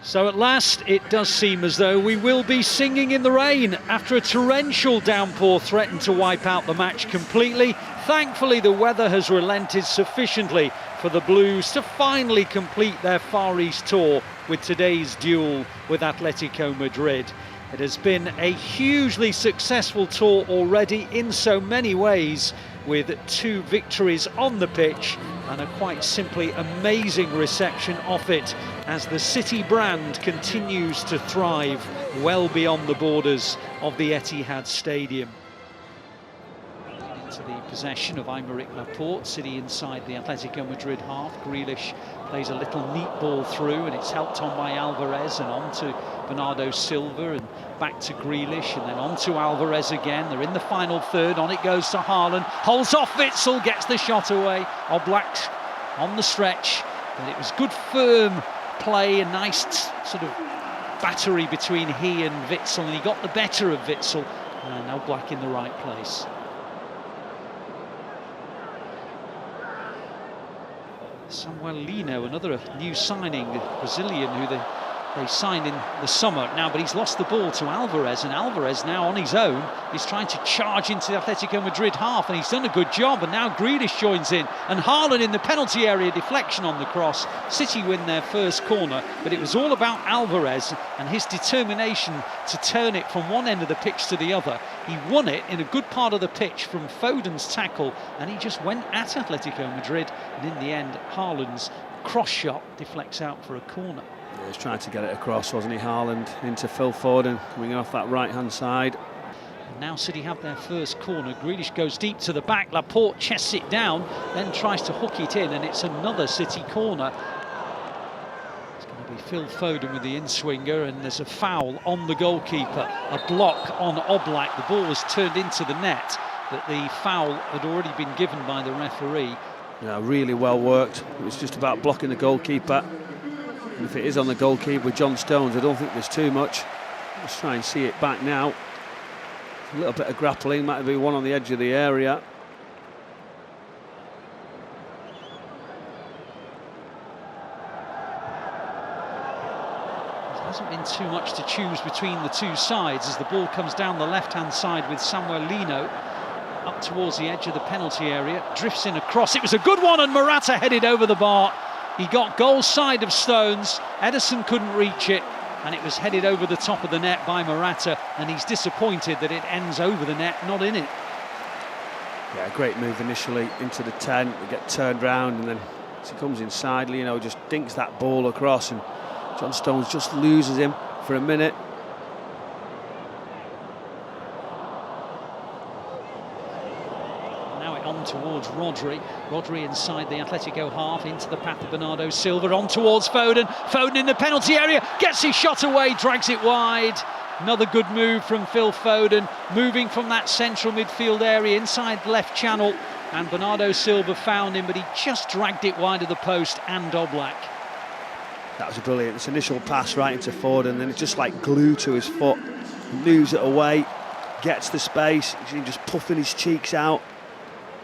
So at last, it does seem as though we will be singing in the rain after a torrential downpour threatened to wipe out the match completely. Thankfully, the weather has relented sufficiently for the Blues to finally complete their Far East tour with today's duel with Atletico Madrid. It has been a hugely successful tour already in so many ways, with 2 victories on the pitch and a quite simply amazing reception off it as the City brand continues to thrive well beyond the borders of the Etihad Stadium. Into the possession of Aymeric Laporte, City inside the Atletico Madrid half. Grealish plays a little neat ball through and it's helped on by Alvarez and on to Bernardo Silva and back to Grealish and then on to Alvarez again. They're in the final third, on it goes to Haaland, holds off Witsel, gets the shot away. Oblak on the stretch, but it was good firm play, a nice sort of battery between he and Witsel, and he got the better of Witsel, and Oblak in the right place. Samuel Lino, another new signing, the Brazilian who they signed in the summer now, but he's lost the ball to Alvarez, and Alvarez now on his own is trying to charge into the Atletico Madrid half, and he's done a good job, and now Grealish joins in, and Haaland in the penalty area, deflection on the cross. City win their first corner, but it was all about Alvarez and his determination to turn it from one end of the pitch to the other. He won it in a good part of the pitch from Foden's tackle, and he just went at Atletico Madrid, and in the end Haaland's cross shot deflects out for a corner. He was trying to get it across, wasn't he, Haaland, into Phil Foden, coming off that right-hand side. And now City have their first corner. Grealish goes deep to the back, Laporte chests it down, then tries to hook it in, and it's another City corner. It's going to be Phil Foden with the in-swinger, and there's a foul on the goalkeeper, a block on Oblak. The ball was turned into the net, but the foul had already been given by the referee. Yeah, really well worked. It was just about blocking the goalkeeper. And if it is on the goalkeeper with John Stones, I don't think there's too much. Let's try and see it back now. A little bit of grappling, might be one on the edge of the area. There hasn't been too much to choose between the two sides as the ball comes down the left-hand side with Samuel Lino up towards the edge of the penalty area, drifts in across. It was a good one, and Morata headed over the bar. He got goal side of Stones, Ederson couldn't reach it, and it was headed over the top of the net by Morata, and he's disappointed that it ends over the net, not in it. Yeah, great move initially into the 10, they get turned round, and then as he comes inside, Lino just dinks that ball across, and John Stones just loses him for a minute. On towards Rodri inside the Atletico half, into the path of Bernardo Silva, on towards Foden. Foden in the penalty area, gets his shot away, drags it wide. Another good move from Phil Foden, moving from that central midfield area inside the left channel, and Bernardo Silva found him, but he just dragged it wide of the post and Oblak. That was brilliant. This initial pass right into Foden, and then it's just like glue to his foot. He moves it away, gets the space, he's just puffing his cheeks out.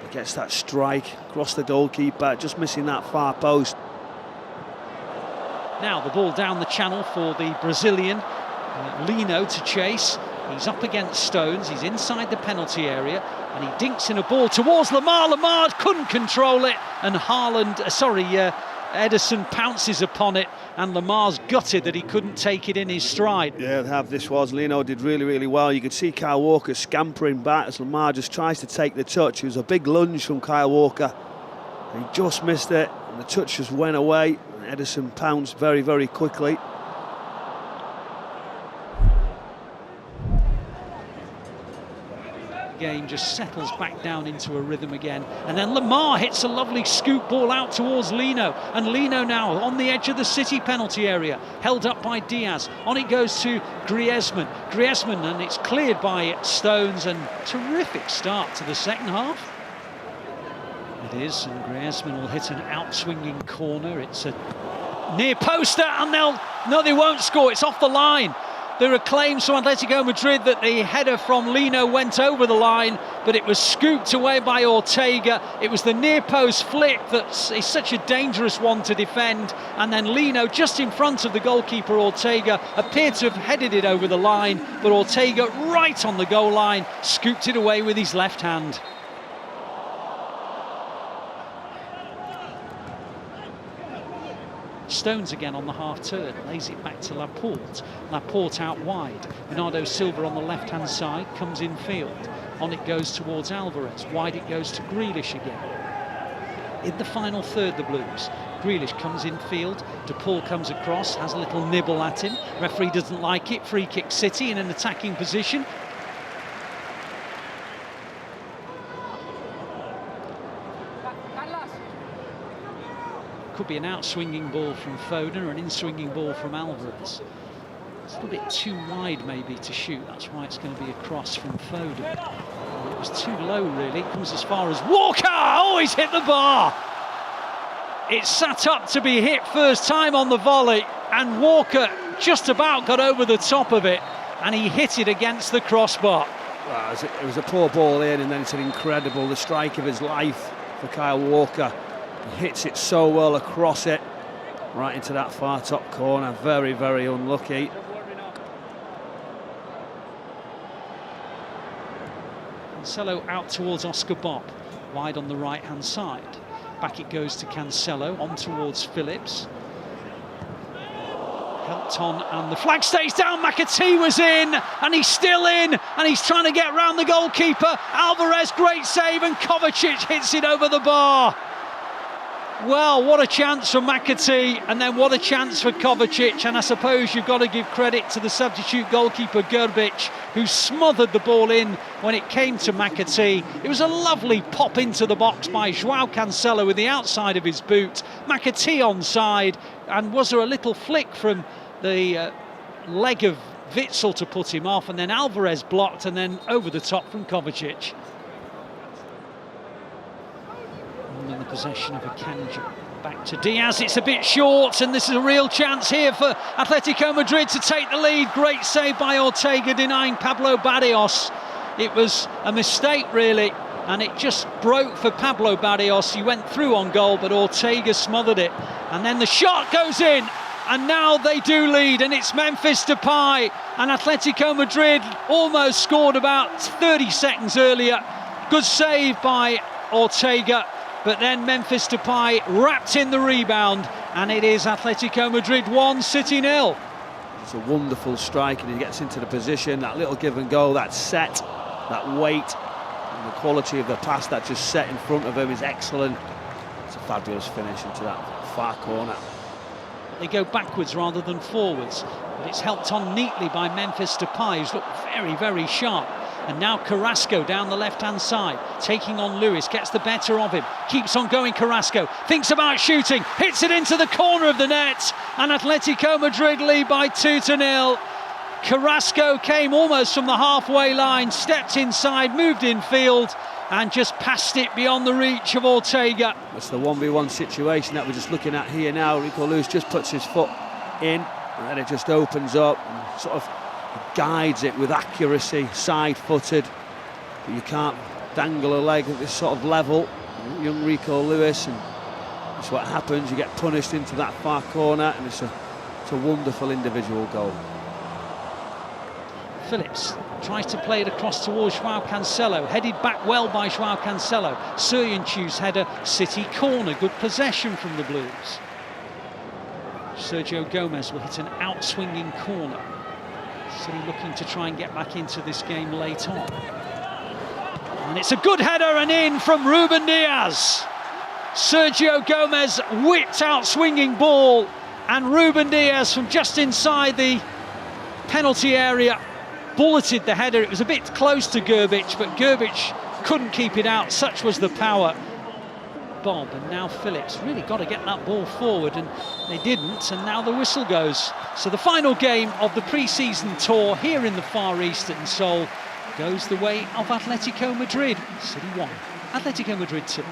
He gets that strike across the goalkeeper, just missing that far post. Now the ball down the channel for the Brazilian, Lino to chase. He's up against Stones, he's inside the penalty area, and he dinks in a ball towards Lamar. Lamar couldn't control it, and Ederson pounces upon it, and Lamar's gutted that he couldn't take it in his stride. Yeah, Lino did really, really well. You could see Kyle Walker scampering back as Lamar just tries to take the touch. It was a big lunge from Kyle Walker. He just missed it, and the touch just went away. And Ederson pounced very, very quickly. Game just settles back down into a rhythm again, and then Lamar hits a lovely scoop ball out towards Lino, and Lino now on the edge of the City penalty area, held up by Diaz. On it goes to Griezmann, and it's cleared by Stones, and terrific start to the second half. It is, and Griezmann will hit an out-swinging corner. It's a near poster, and they won't score. It's off the line. There are claims from Atletico Madrid that the header from Lino went over the line, but it was scooped away by Ortega. It was the near post flick that is such a dangerous one to defend, and then Lino, just in front of the goalkeeper Ortega, appeared to have headed it over the line, but Ortega, right on the goal line, scooped it away with his left hand. Stones again on the half turn, lays it back to Laporte. Laporte out wide. Bernardo Silva on the left hand side, comes in field. On it goes towards Alvarez. Wide it goes to Grealish again. In the final third, the Blues. Grealish comes in field. De Paul comes across, has a little nibble at him. Referee doesn't like it. Free kick City in an attacking position. Could be an out-swinging ball from Foden or an in-swinging ball from Alvarez. It's a little bit too wide maybe to shoot, that's why it's going to be a cross from Foden. It was too low really, it comes as far as Walker! Oh, he's hit the bar! It's sat up to be hit first time on the volley, and Walker just about got over the top of it, and he hit it against the crossbar. Well, it was a poor ball in, and then it's an incredible, the strike of his life for Kyle Walker. He hits it so well across it, right into that far top corner. Very, very unlucky. Cancelo out towards Oscar Bob, wide on the right hand side. Back it goes to Cancelo, on towards Phillips. Helped on, and the flag stays down. McAtee was in, and he's still in, and he's trying to get round the goalkeeper. Alvarez, great save, and Kovacic hits it over the bar. Well, what a chance for McAtee, and then what a chance for Kovacic, and I suppose you've got to give credit to the substitute goalkeeper Grbić, who smothered the ball in when it came to McAtee. It was a lovely pop into the box by João Cancelo with the outside of his boot. McAtee onside, and was there a little flick from the leg of Witsel to put him off, and then Alvarez blocked, and then over the top from Kovacic. In the possession of Akanji. Back to Diaz, it's a bit short, and this is a real chance here for Atletico Madrid to take the lead. Great save by Ortega, denying Pablo Barrios. It was a mistake really, and it just broke for Pablo Barrios. He went through on goal, but Ortega smothered it, and then the shot goes in, and now they do lead, and it's Memphis Depay, and Atletico Madrid almost scored about 30 seconds earlier. Good save by Ortega, but then Memphis Depay wrapped in the rebound, and it is Atletico Madrid 1, City 0. It's a wonderful strike, and he gets into the position, that little give and go, that set, that weight, and the quality of the pass that just set in front of him is excellent. It's a fabulous finish into that far corner. They go backwards rather than forwards, but it's helped on neatly by Memphis Depay, who's looked very, very sharp. And now Carrasco down the left-hand side, taking on Lewis, gets the better of him, keeps on going Carrasco, thinks about shooting, hits it into the corner of the net, and Atletico Madrid lead by 2-0. Carrasco came almost from the halfway line, stepped inside, moved in field, and just passed it beyond the reach of Ortega. It's the 1v1 situation that we're just looking at here now. Rico Lewis just puts his foot in, and then it just opens up and sort of guides it with accuracy, side-footed. But you can't dangle a leg at this sort of level. Young Rico Lewis, and that's what happens. You get punished into that far corner, and it's a wonderful individual goal. Phillips tries to play it across towards João Cancelo, headed back well by João Cancelo. Soyuncu's header, City corner, good possession from the Blues. Sergio Gomez will hit an out-swinging corner. City looking to try and get back into this game late on. And it's a good header and in from Ruben Diaz. Sergio Gomez whipped out swinging ball, and Ruben Diaz from just inside the penalty area bulleted the header. It was a bit close to Grbić, but Grbić couldn't keep it out, such was the power. Bob, and now Phillips really got to get that ball forward, and they didn't, and now the whistle goes. So the final game of the pre-season tour here in the Far East at Seoul goes the way of Atletico Madrid. City 1, Atletico Madrid 2.